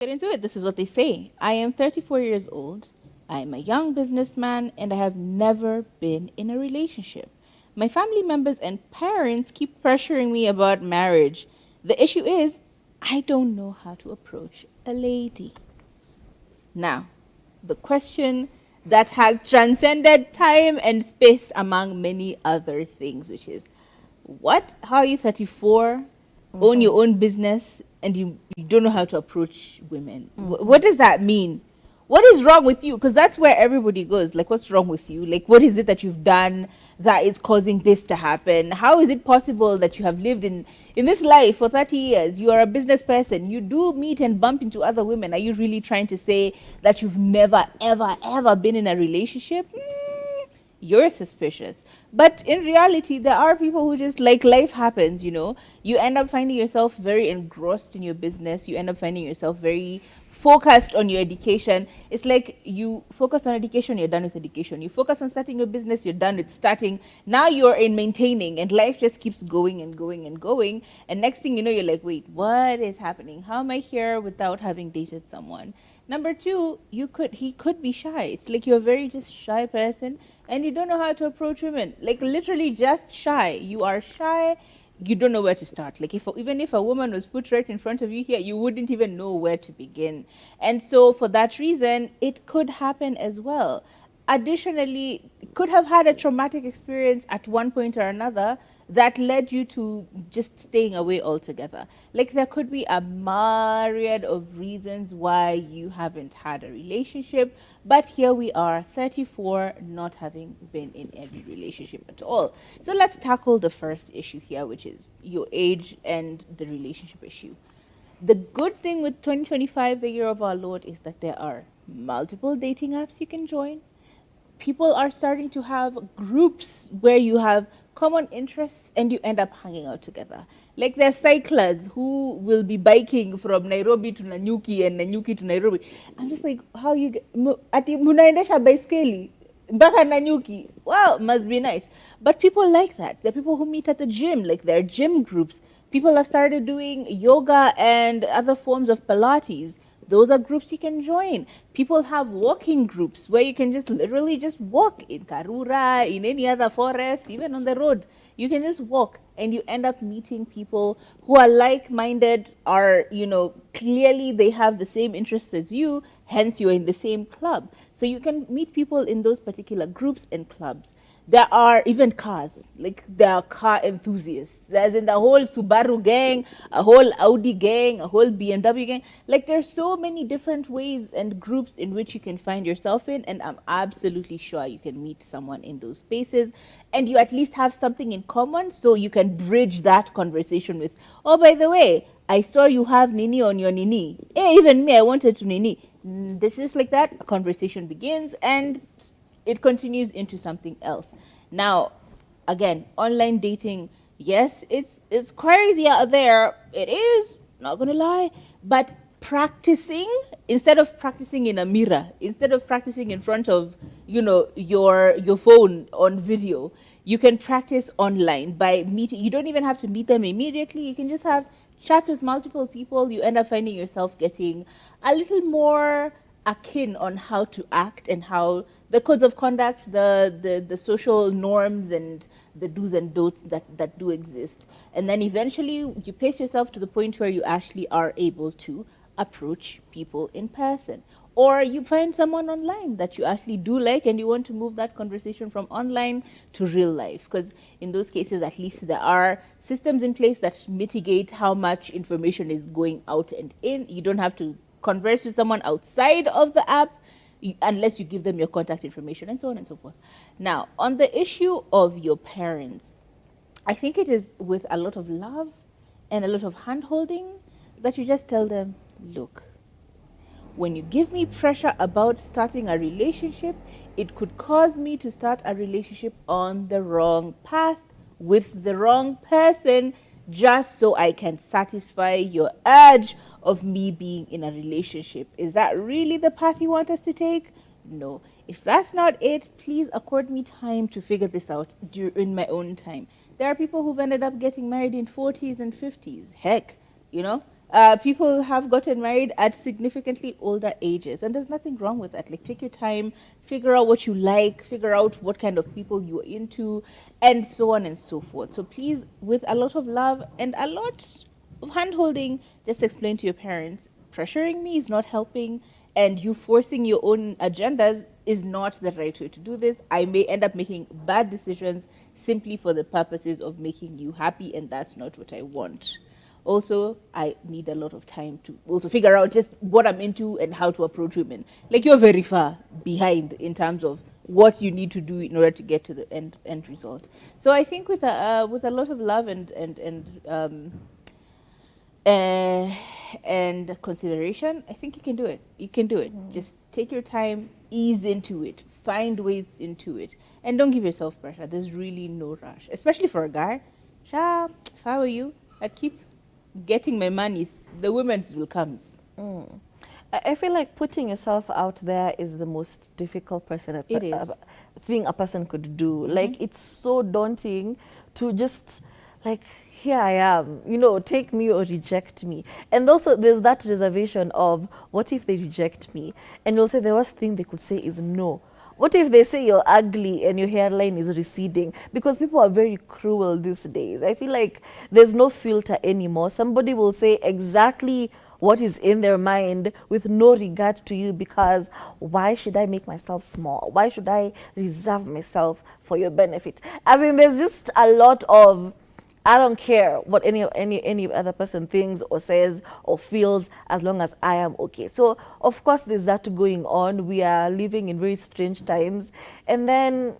Get into it. This is what they say. I am 34 years old. I am a young businessman and I have never been in a relationship. My family members and parents keep pressuring me about marriage. The issue is, I don't know how to approach a lady. Now, the question that has transcended time and space among many other things, which is, what? How are you 34, own your own business, and you don't know how to approach women? What does that mean? What is wrong with you? Because that's where everybody goes. Like, what's wrong with you? Like, what is it that you've done that is causing this to happen? How is it possible that you have lived in this life for 30 years? You are a business person. You do meet and bump into other women. Are you really trying to say that you've never, ever, ever been in a relationship? You're suspicious. But in reality, there are people who just, like, life happens, you end up finding yourself very engrossed in your business. You end up finding yourself very focused on your education. It's like you focus on education, you're done with education. You focus on starting your business, you're done with starting. Now you're in maintaining, and life just keeps going and going and going. And next thing you know, you're like, wait, what is happening? How am I here without having dated someone? Number two, he could be shy. It's like you're a very just shy person and you don't know how to approach women. Like, literally just shy. You are shy. You don't know where to start. Like, even if a woman was put right in front of you here, you wouldn't even know where to begin. And so for that reason, it could happen as well. Additionally, could have had a traumatic experience at one point or another that led you to just staying away altogether. Like, there could be a myriad of reasons why you haven't had a relationship, but here we are, 34, not having been in any relationship at all. So let's tackle the first issue here, which is your age and the relationship issue. The good thing with 2025, the year of our Lord, is that there are multiple dating apps you can join. People are starting to have groups where you have common interests and you end up hanging out together. Like, there's cyclists who will be biking from Nairobi to Nanyuki and Nanyuki to Nairobi. I'm just like, how you ati munaendesha baiskeli mpaka Nanyuki? Wow, must be nice. But people like that. There are people who meet at the gym, like there are gym groups. People have started doing yoga and other forms of Pilates. Those are groups you can join. People have walking groups where you can just literally just walk in Karura, in any other forest, even on the road. You can just walk and you end up meeting people who are like-minded, are, clearly they have the same interests as you, hence you're in the same club. So you can meet people in those particular groups and clubs. There are even cars, like there are car enthusiasts. There's in the whole Subaru gang, a whole Audi gang, a whole BMW gang. Like, there's so many different ways and groups in which you can find yourself in, and I'm absolutely sure you can meet someone in those spaces, and you at least have something in common, so you can bridge that conversation with, oh, by the way, I saw you have Nini on your Nini. Hey, even me, I wanted to Nini. Just like that, a conversation begins, and it continues into something else. Now, again, online dating, yes, it's crazy out there. It is, not gonna lie, but practicing, instead of practicing in a mirror, instead of practicing in front of, your phone on video, you can practice online by meeting. You don't even have to meet them immediately. You can just have chats with multiple people. You end up finding yourself getting a little more akin on how to act and how the codes of conduct, the social norms and the do's and don'ts that do exist. And then eventually you pace yourself to the point where you actually are able to approach people in person. Or you find someone online that you actually do like and you want to move that conversation from online to real life. Because in those cases, at least there are systems in place that mitigate how much information is going out and in. You don't have to converse with someone outside of the app unless you give them your contact information, and so on and so forth. Now, on the issue of your parents, I think it is with a lot of love and a lot of hand holding that you just tell them, look, when you give me pressure about starting a relationship, it could cause me to start a relationship on the wrong path with the wrong person, just so I can satisfy your urge of me being in a relationship. Is that really the path you want us to take? No. If that's not it, please accord me time to figure this out during my own time. There are people who've ended up getting married in 40s and 50s. Heck, People have gotten married at significantly older ages, and there's nothing wrong with that. Like, take your time, figure out what you like, figure out what kind of people you're into, and so on and so forth. So please, with a lot of love and a lot of hand holding, just explain to your parents, pressuring me is not helping, and you forcing your own agendas is not the right way to do this. I may end up making bad decisions simply for the purposes of making you happy, and that's not what I want. Also, I need a lot of time to also figure out just what I'm into and how to approach women. Like, you're very far behind in terms of what you need to do in order to get to the end result. So I think with a lot of love uh, and consideration, I think you can do it. You can do it. Just take your time, ease into it, find ways into it, and don't give yourself pressure. There's really no rush, especially for a guy. Child, if I were you, I'd keep getting my money. The women's will come. I feel like putting yourself out there is the most difficult It is. thing a person could do. Like, it's so daunting to just, like, here I am, you know, take me or reject me. And also there's that reservation of, what if they reject me? And you'll say the worst thing they could say is no. What if they say you're ugly and your hairline is receding? Because people are very cruel these days. I feel like there's no filter anymore. Somebody will say exactly what is in their mind with no regard to you, because why should I make myself small? Why should I reserve myself for your benefit? As in, there's just a lot of, I don't care what any other person thinks or says or feels, as long as I am okay. So of course there's that going on. We are living in very strange times, and then,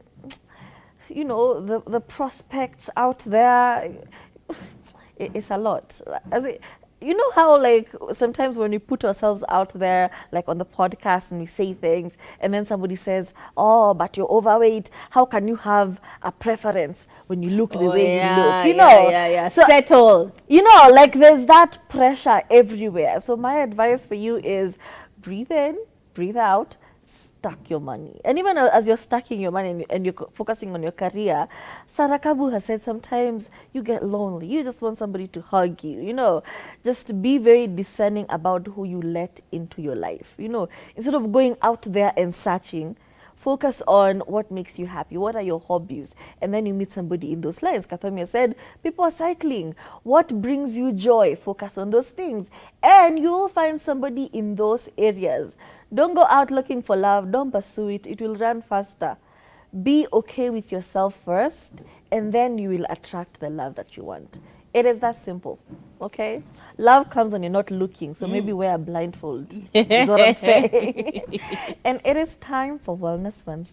you know, the prospects out there, it's a lot. As it, you know how, like, sometimes when we put ourselves out there, like on the podcast, and we say things, and then somebody says, oh, but you're overweight, how can you have a preference when you look the way you look, you know? Yeah. So, Settle. you know, like, there's that pressure everywhere. So my advice for you is, breathe in, breathe out, stack your money. And even as you're stacking your money and you're focusing on your career, Sarakabu has said sometimes you get lonely. You just want somebody to hug you, you know. Just be very discerning about who you let into your life, you know. Instead of going out there and searching, focus on what makes you happy. What are your hobbies? And then you meet somebody in those lines. Kathomia said, people are cycling. What brings you joy? Focus on those things. And you will find somebody in those areas. Don't go out looking for love. Don't pursue it. It will run faster. Be okay with yourself first, and then you will attract the love that you want. It is that simple, okay? Love comes when you're not looking, so maybe wear a blindfold, is what I'm saying. And it is time for Wellness Wednesday.